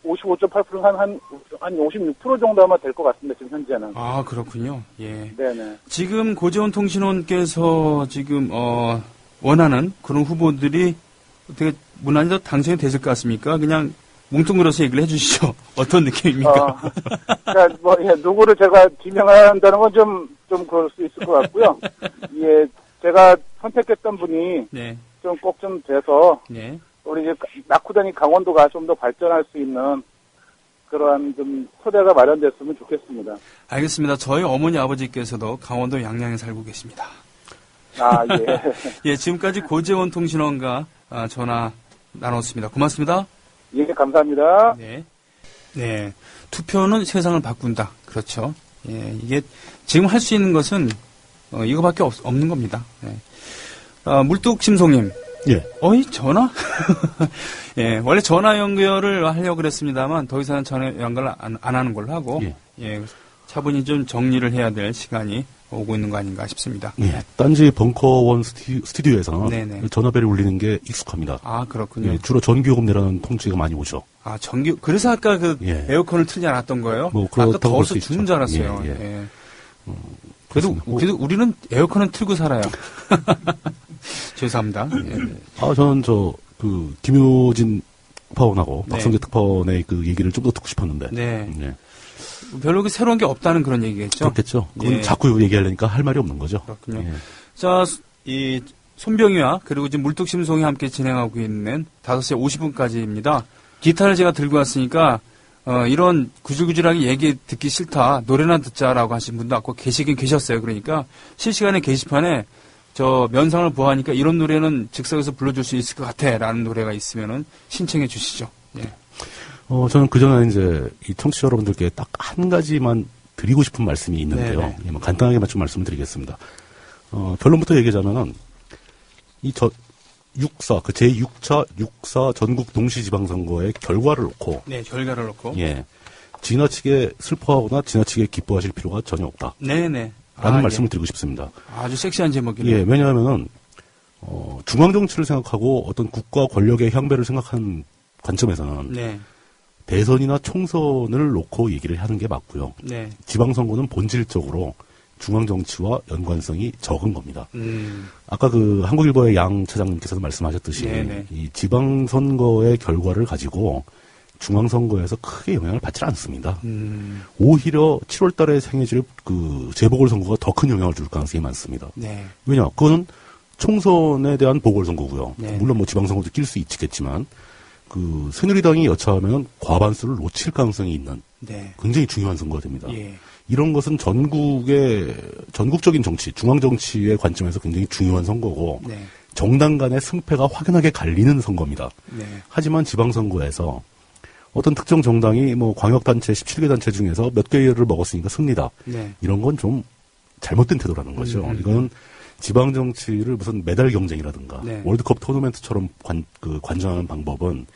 55.8%, 한 56% 정도 아마 될 것 같습니다, 지금 현재는. 그렇군요. 예. 네네. 지금 고재원 통신원께서 지금, 원하는 그런 후보들이 어떻게 무난히 더 당선이 됐을 것 같습니까? 그냥 뭉뚱그려서 얘기를 해주시죠. 어떤 느낌입니까? 그러니까 누구를 제가 지명한다는 건 좀 그럴 수 있을 것 같고요. 예, 제가 선택했던 분이 네. 좀 꼭 좀 돼서 네. 우리 이제 낙후단위 강원도가 좀 더 발전할 수 있는 그러한 좀 토대가 마련됐으면 좋겠습니다. 알겠습니다. 저희 어머니 아버지께서도 강원도 양양에 살고 계십니다. 예. 예, 지금까지 고재원 통신원과 전화 나눴습니다. 고맙습니다. 예, 감사합니다. 네. 네. 투표는 세상을 바꾼다. 그렇죠. 예, 이게 지금 할 수 있는 것은 이거밖에 없는 겁니다. 네. 물뚝심송님, 예. 전화? 예, 원래 전화 연결을 하려고 그랬습니다만 더 이상은 전화 연결을 안 하는 걸로 하고 예, 차분히 좀 정리를 해야 될 시간이 오고 있는 거 아닌가 싶습니다. 예, 딴지 벙커원 스튜디오에서는 네네. 전화벨이 울리는 게 익숙합니다. 아, 그렇군요. 예, 주로 전기요금 내라는 통지가 많이 오죠. 아, 그래서 아까 에어컨을 틀지 않았던 거예요? 뭐, 아까 더워서 죽는 줄 알았어요. 예. 그래도 우리는 에어컨은 틀고 살아요. 죄송합니다. 예. 저는 김효진 특파원하고 박성재 특파원의 그 얘기를 좀 더 듣고 싶었는데. 네. 별로 새로운 게 없다는 그런 얘기겠죠? 그렇겠죠. 그건 자꾸 얘기하려니까 할 말이 없는 거죠. 그렇군요. 예. 자, 이 손병희와 그리고 지금 물뚝심송이 함께 진행하고 있는 5시 50분까지입니다. 기타를 제가 들고 왔으니까 이런 구질구질하게 얘기 듣기 싫다. 노래나 듣자라고 하신 분도 아까 계시긴 계셨어요. 그러니까 실시간에 게시판에 저 면상을 보아하니까 이런 노래는 즉석에서 불러줄 수 있을 것 같아. 라는 노래가 있으면은 신청해 주시죠. 예. 저는 그전에 이제 이 청취자 여러분들께 딱 한 가지만 드리고 싶은 말씀이 있는데요. 예, 간단하게만 좀 말씀을 드리겠습니다. 결론부터 얘기하자면은 제6차 육사 전국 동시지방선거의 결과를 놓고. 네, 결과를 놓고. 예. 지나치게 슬퍼하거나 지나치게 기뻐하실 필요가 전혀 없다. 네네. 라는 말씀을 드리고 싶습니다. 아주 섹시한 제목이네요. 예, 왜냐하면은, 중앙정치를 생각하고 어떤 국가 권력의 향배를 생각하는 관점에서는. 대선이나 총선을 놓고 얘기를 하는 게 맞고요. 지방선거는 본질적으로 중앙정치와 연관성이 적은 겁니다. 아까 한국일보의 양 차장님께서도 말씀하셨듯이 이 지방선거의 결과를 가지고 중앙선거에서 크게 영향을 받지 않습니다. 오히려 7월 달에 행해질 재보궐선거가 더 큰 영향을 줄 가능성이 많습니다. 왜냐? 그거는 총선에 대한 보궐선거고요. 물론 뭐 지방선거도 낄 수 있겠지만 새누리당이 여차하면 과반수를 놓칠 가능성이 있는 굉장히 중요한 선거가 됩니다. 이런 것은 전국적인 정치, 중앙정치의 관점에서 굉장히 중요한 선거고 정당 간의 승패가 확연하게 갈리는 선거입니다. 하지만 지방선거에서 어떤 특정 정당이 뭐 광역단체 17개 단체 중에서 몇 개를 먹었으니까 승리다. 이런 건 좀 잘못된 태도라는 거죠. 이거는 지방정치를 무슨 메달 경쟁이라든가 월드컵 토너먼트처럼 관전하는 방법은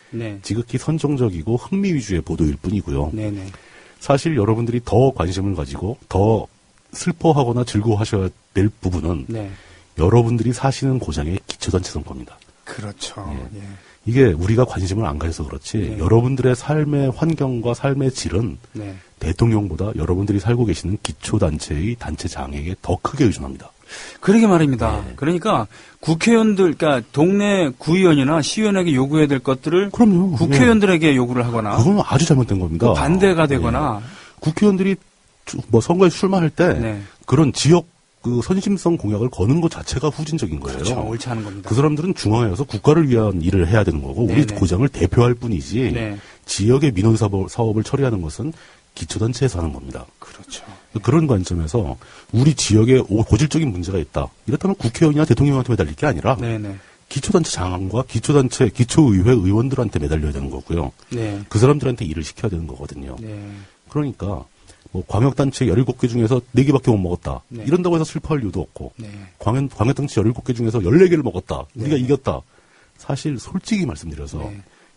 지극히 선정적이고 흥미 위주의 보도일 뿐이고요. 사실 여러분들이 더 관심을 가지고 더 슬퍼하거나 즐거워하셔야 될 부분은 여러분들이 사시는 고장의 기초단체 선거입니다. 그렇죠. 이게 우리가 관심을 안 가져서 그렇지 여러분들의 삶의 환경과 삶의 질은 대통령보다 여러분들이 살고 계시는 기초단체의 단체 장에게 더 크게 의존합니다. 그러게 말입니다. 그러니까 국회의원들, 그러니까 동네 구의원이나 시의원에게 요구해야 될 것들을 국회의원들에게 요구를 하거나 그건 아주 잘못된 겁니다. 반대가 되거나 국회의원들이 뭐 선거에 출마할 때 그런 지역 선심성 공약을 거는 것 자체가 후진적인 거예요. 그렇죠. 옳지 않은 겁니다. 그 사람들은 중앙에 가서 국가를 위한 일을 해야 되는 거고 우리 고장을 대표할 뿐이지 지역의 민원 사업을 처리하는 것은 기초단체에서 하는 겁니다. 그렇죠. 그런 관점에서 우리 지역에 고질적인 문제가 있다. 이렇다면 국회의원이나 대통령한테 매달릴 게 아니라 기초단체 장관과 기초단체, 기초의회 의원들한테 매달려야 되는 거고요. 그 사람들한테 일을 시켜야 되는 거거든요. 그러니까 뭐 광역단체 17개 중에서 4개밖에 못 먹었다. 이런다고 해서 슬퍼할 이유도 없고 광역단체 17개 중에서 14개를 먹었다. 우리가 이겼다. 사실 솔직히 말씀드려서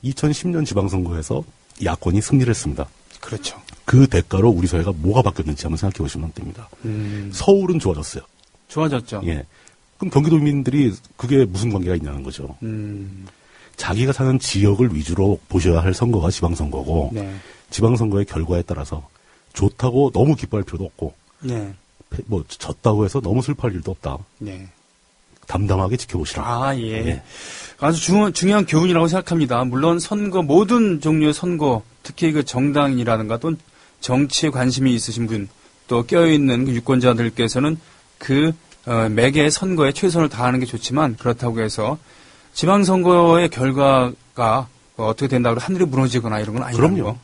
2010년 지방선거에서 야권이 승리를 했습니다. 그렇죠. 그 대가로 우리 사회가 뭐가 바뀌었는지 한번 생각해 보시면 됩니다. 서울은 좋아졌어요. 좋아졌죠. 예. 그럼 경기도민들이 그게 무슨 관계가 있냐는 거죠. 자기가 사는 지역을 위주로 보셔야 할 선거가 지방선거고 지방선거의 결과에 따라서 좋다고 너무 기뻐할 필요도 없고 뭐 졌다고 해서 너무 슬퍼할 일도 없다. 담담하게 지켜보시라. 아주 중요한 교훈이라고 생각합니다. 물론 선거, 모든 종류의 선거, 특히 그 정당이라든가 또는 정치에 관심이 있으신 분, 또 껴있는 그 유권자들께서는 매개의 선거에 최선을 다하는 게 좋지만 그렇다고 해서 지방선거의 결과가 어떻게 된다고 하늘이 무너지거나 이런 건 아니라는 그럼요. 거.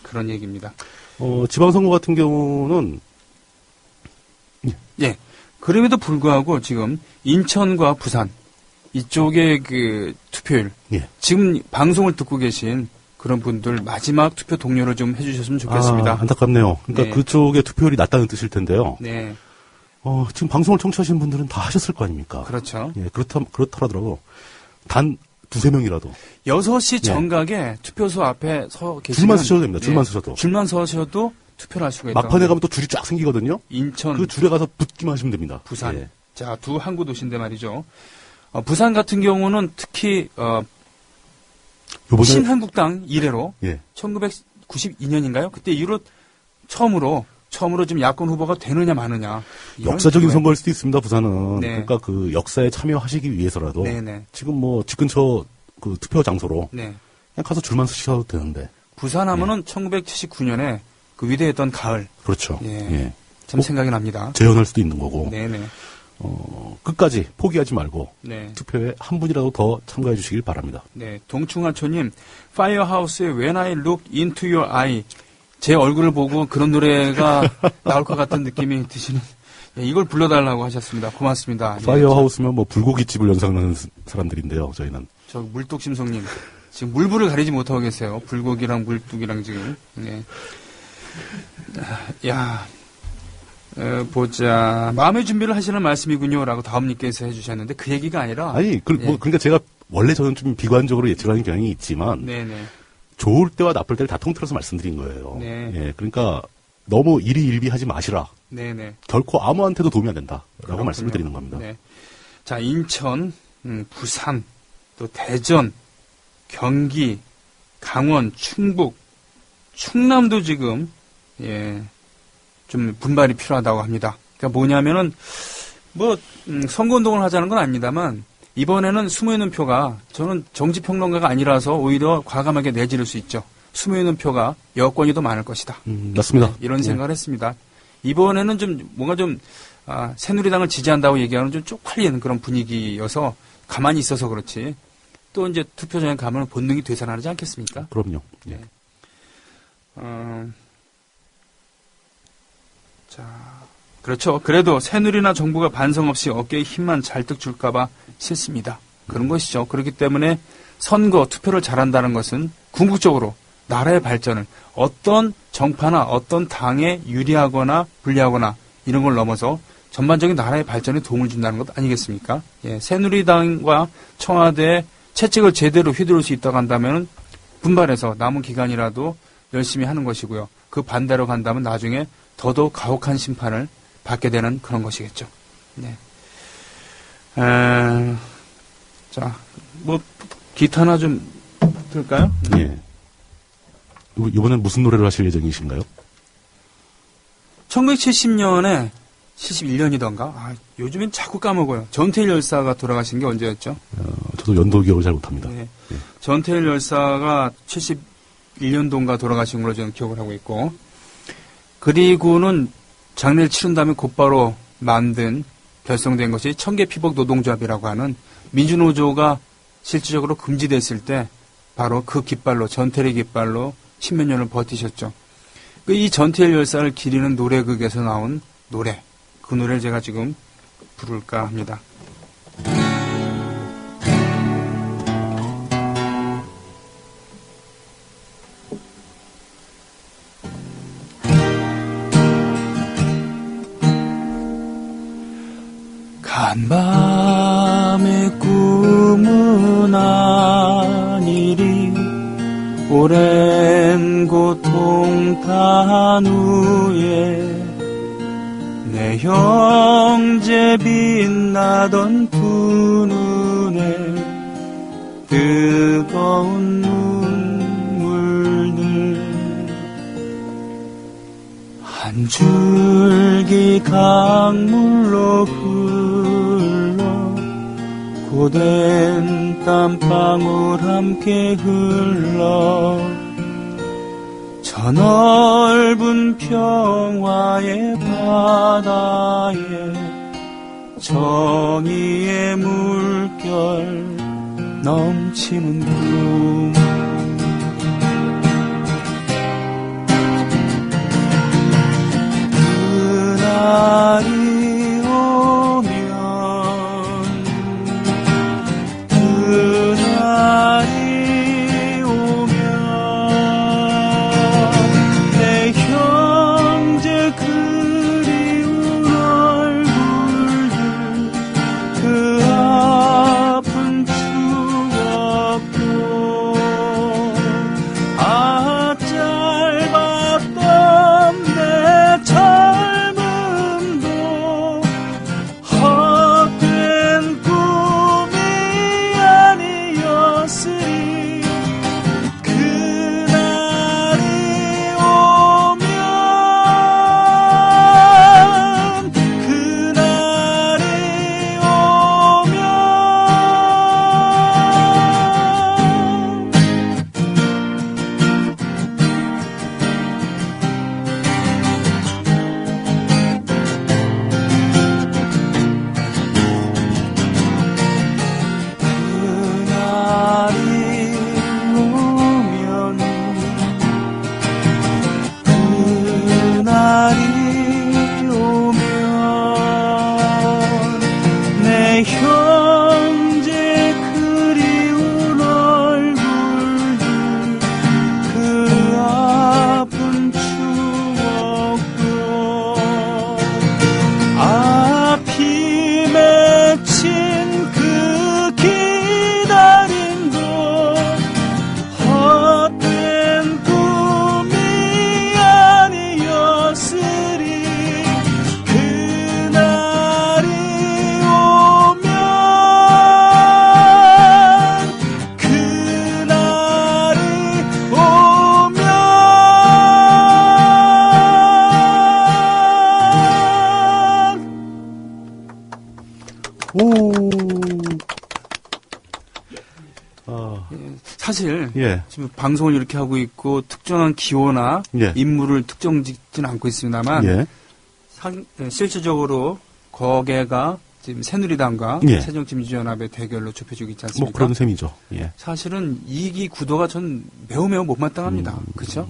그런 얘기입니다. 지방선거 같은 경우는 그럼에도 불구하고 지금 인천과 부산 이쪽의 그 투표율 지금 방송을 듣고 계신 그런 분들 마지막 투표 동료를 좀 해주셨으면 좋겠습니다. 안타깝네요. 그러니까 그쪽의 투표율이 낮다는 뜻일 텐데요. 지금 방송을 청취하시는 분들은 다 하셨을 거 아닙니까? 그렇죠. 예, 그렇더라도 단 두세 명이라도 6시 정각에 투표소 앞에 서 계시면 줄만 서셔도 됩니다. 줄만 서셔도. 줄만 서셔도 투표를 할 수가 있다. 막판에 가면 또 줄이 쫙 생기거든요. 인천. 그 줄에 가서 붙기만 하시면 됩니다. 부산. 예. 자, 두 항구 도시인데 말이죠. 부산 같은 경우는 특히 요번에 신한국당 이래로 예. 1992년인가요? 그때 이후로 처음으로 지금 야권 후보가 되느냐 마느냐. 역사적인 선거일 수도 있습니다. 부산은. 네. 그러니까 그 역사에 참여하시기 위해서라도 네네. 지금 뭐 집 근처 그 투표 장소로 네. 그냥 가서 줄만 서셔도 되는데. 부산 하면은 1979년에 그 위대했던 가을. 그렇죠. 예. 예. 참 생각이 납니다. 재현할 수도 있는 거고. 네네. 끝까지 포기하지 말고 네. 투표에 한 분이라도 더 참가해 주시길 바랍니다. 네. 동충하초님, 파이어하우스의 When I Look Into Your Eye. 제 얼굴을 보고 그런 노래가 나올 것 같은 느낌이 드시는, 예, 이걸 불러달라고 하셨습니다. 고맙습니다. 파이어하우스면 뭐 불고기집을 연상하는 사람들인데요, 저희는. 저 물뚝심송님, 지금 물불을 가리지 못하고 계세요. 불고기랑 물뚝이랑 지금. 네. 야, 보자. 마음의 준비를 하시는 말씀이군요. 라고 다음님께서 해주셨는데 그 얘기가 아니라. 아니, 그러니까 제가 원래 저는 좀 비관적으로 예측하는 경향이 있지만. 네네. 좋을 때와 나쁠 때를 다 통틀어서 말씀드린 거예요. 네. 예, 그러니까 너무 일희일비하지 마시라. 네네. 결코 아무한테도 도움이 안 된다라고 그렇군요. 말씀을 드리는 겁니다. 네. 자, 인천, 부산, 또 대전, 경기, 강원, 충북, 충남도 지금 좀 분발이 필요하다고 합니다. 그러니까 뭐냐면은 선거운동을 하자는 건 아닙니다만. 이번에는 숨어있는 표가 저는 정치평론가가 아니라서 오히려 과감하게 내지를 수 있죠. 숨어있는 표가 여권이 더 많을 것이다. 맞습니다. 네, 이런 생각을 했습니다. 이번에는 좀 뭔가 좀 새누리당을 지지한다고 얘기하는 좀 쪽팔리는 그런 분위기여서 가만히 있어서 그렇지. 또 이제 투표장에 가면 본능이 되살아나지 않겠습니까? 그럼요. 예. 네. 자. 그렇죠. 그래도 새누리나 정부가 반성 없이 어깨에 힘만 잘뜩 줄까봐 싫습니다. 그런 것이죠. 그렇기 때문에 선거, 투표를 잘한다는 것은 궁극적으로 나라의 발전을 어떤 정파나 어떤 당에 유리하거나 불리하거나 이런 걸 넘어서 전반적인 나라의 발전에 도움을 준다는 것 아니겠습니까? 예, 새누리당과 청와대의 채찍을 제대로 휘두를 수 있다고 한다면 분발해서 남은 기간이라도 열심히 하는 것이고요. 그 반대로 간다면 나중에 더더욱 가혹한 심판을 받게 되는 그런 것이겠죠. 네. 자, 기타나 좀 들을까요? 예. 이번엔 무슨 노래를 하실 예정이신가요? 1970년에 71년이던가? 요즘엔 자꾸 까먹어요. 전태일 열사가 돌아가신 게 언제였죠? 저도 연도 기억을 잘 못합니다. 네. 예. 전태일 열사가 71년도인가 돌아가신 걸로 저는 기억을 하고 있고, 그리고는 장례를 치른 다음에 곧바로 결성된 것이 청계피복 노동조합이라고 하는 민주노조가 실질적으로 금지됐을 때 바로 그 깃발로, 전태일의 깃발로 10몇 년을 버티셨죠. 이 전태일 열사를 기리는 노래극에서 나온 노래, 그 노래를 제가 지금 부를까 합니다. 간밤의 꿈은 아니리 오랜 고통 단 후에 내 형제 빛나던 두 눈에 뜨거운 눈물들 한 줄기 강물로 흘러 고된 땀방울 함께 흘러 저 넓은 평화의 바다에 정의의 물결 넘치는 꿈 그날이 오면 내 형제 그리운 얼굴 예. 지금 방송을 이렇게 하고 있고 특정한 기호나 예. 인물을 특정짓지는 않고 있습니다만 예. 실질적으로 거개가 지금 새누리당과 예. 새정치민주연합의 대결로 좁혀지고 있지 않습니까? 뭐 그런 셈이죠. 예. 사실은 이기 구도가 전 매우 못마땅합니다. 그렇죠?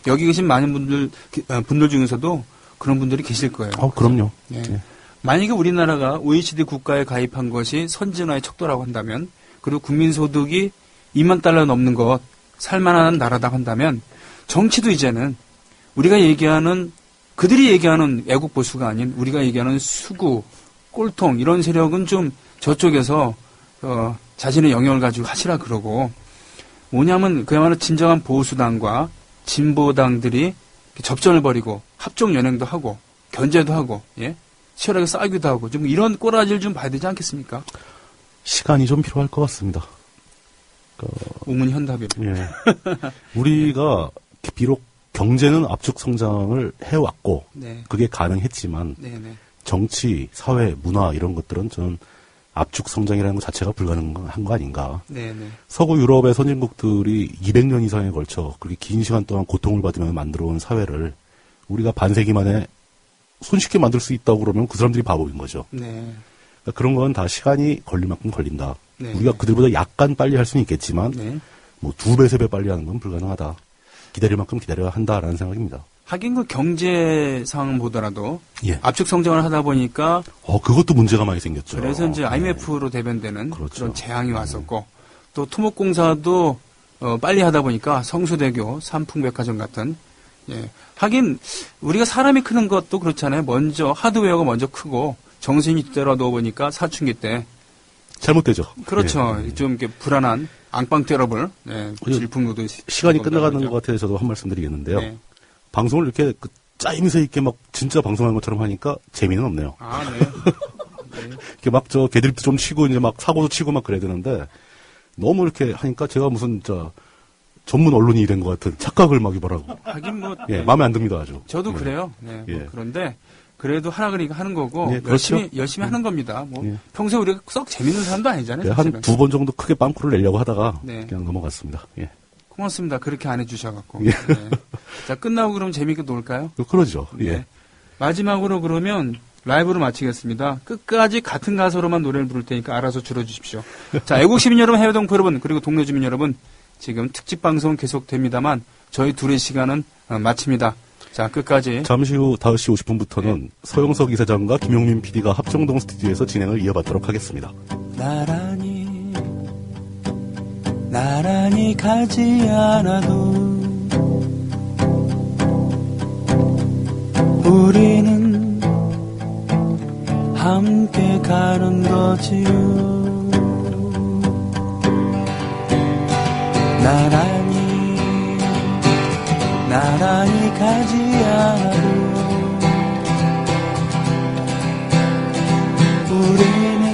여기 계신 많은 분들 중에서도 그런 분들이 계실 거예요. 그럼요. 예. 예. 만약에 우리나라가 OECD 국가에 가입한 것이 선진화의 척도라고 한다면, 그리고 국민소득이 2만 달러 넘는 것, 살만한 나라다 한다면, 정치도 이제는 그들이 얘기하는 애국 보수가 아닌 우리가 얘기하는 수구, 꼴통 이런 세력은 좀 저쪽에서 자신의 영역을 가지고 하시라 그러고, 뭐냐면 그야말로 진정한 보수당과 진보당들이 접전을 벌이고 합종 연행도 하고 견제도 하고, 예? 치열하게 싸우기도 하고, 좀 이런 꼬라지를 좀 봐야 되지 않겠습니까? 시간이 좀 필요할 것 같습니다. 우문현답이에요. 예. 우리가 비록 경제는 압축 성장을 해왔고, 네. 그게 가능했지만, 네네. 정치, 사회, 문화 이런 것들은 저는 압축 성장이라는 것 자체가 불가능한 거 아닌가. 네네. 서구 유럽의 선진국들이 200년 이상에 걸쳐 그렇게 긴 시간 동안 고통을 받으며 만들어온 사회를 우리가 반세기 만에 손쉽게 만들 수 있다고 그러면 그 사람들이 바보인 거죠. 네. 그러니까 그런 건 다 시간이 걸릴 만큼 걸린다. 네. 우리가 그들보다 약간 빨리 할 수는 있겠지만, 네. 뭐 2배, 3배 빨리 하는 건 불가능하다. 기다릴 만큼 기다려야 한다라는 생각입니다. 하긴 그 경제 상황보다라도 예. 압축 성장을 하다 보니까 그것도 문제가 많이 생겼죠. 그래서 이제 IMF로 대변되는 그렇죠. 그런 재앙이 왔었고, 또 토목공사도 빨리 하다 보니까 성수대교, 삼풍백화점 같은, 예. 하긴 우리가 사람이 크는 것도 그렇잖아요. 먼저 하드웨어가 먼저 크고 정신이 뒤따라 놓아보니까 사춘기 때 잘못되죠. 그렇죠. 예. 좀 이렇게 불안한 앙빵 테러블, 예. 질풍노도 시간이 끝나가는 것 같아서 저도 한 말씀 드리겠는데요. 네. 방송을 이렇게 짜임새 있게 막 진짜 방송하는 것처럼 하니까 재미는 없네요. 아, 네. 네. 이렇게 막 개드립도 좀 치고 이제 막 사고도 치고 막 그래야 되는데 너무 이렇게 하니까 제가 무슨 전문 언론인이 된 것 같은 착각을 막 입어라고. 하긴 뭐 예, 마음에 안 듭니다 아주. 저도 예. 그래요. 네. 예. 뭐 그런데 그래도 하라 그러니까 하는 거고, 예, 그렇죠. 열심히 하는 겁니다. 뭐 예. 평소에 우리가 썩 재밌는 사람도 아니잖아요. 예, 사실은. 한 2번 정도 크게 빵꾸를 내려고 하다가 네. 그냥 넘어갔습니다. 예. 고맙습니다. 그렇게 안 해주셔갖고. 예. 네. 자, 끝나고 그럼 재밌게 놀까요? 그러죠. 네. 예. 마지막으로 그러면 라이브로 마치겠습니다. 끝까지 같은 가사로만 노래를 부를 테니까 알아서 줄여주십시오. 자, 애국시민 여러분, 해외 동포 여러분, 그리고 동네 주민 여러분, 지금 특집 방송 계속됩니다만 저희 둘의 시간은 마칩니다. 자, 끝까지. 잠시 후 5시 50분부터는 네. 서영석 이사장과 김용민 PD가 합정동 스튜디오에서 진행을 이어받도록 하겠습니다. 나란히 가지 않아도 우리는 함께 가는 거지요. 나란히 가지 않아도 우리는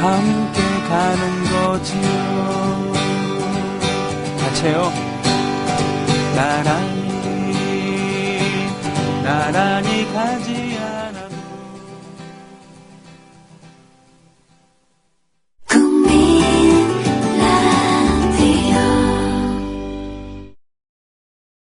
함께 가는 거지요. 같이요. 나란히 가지 않아도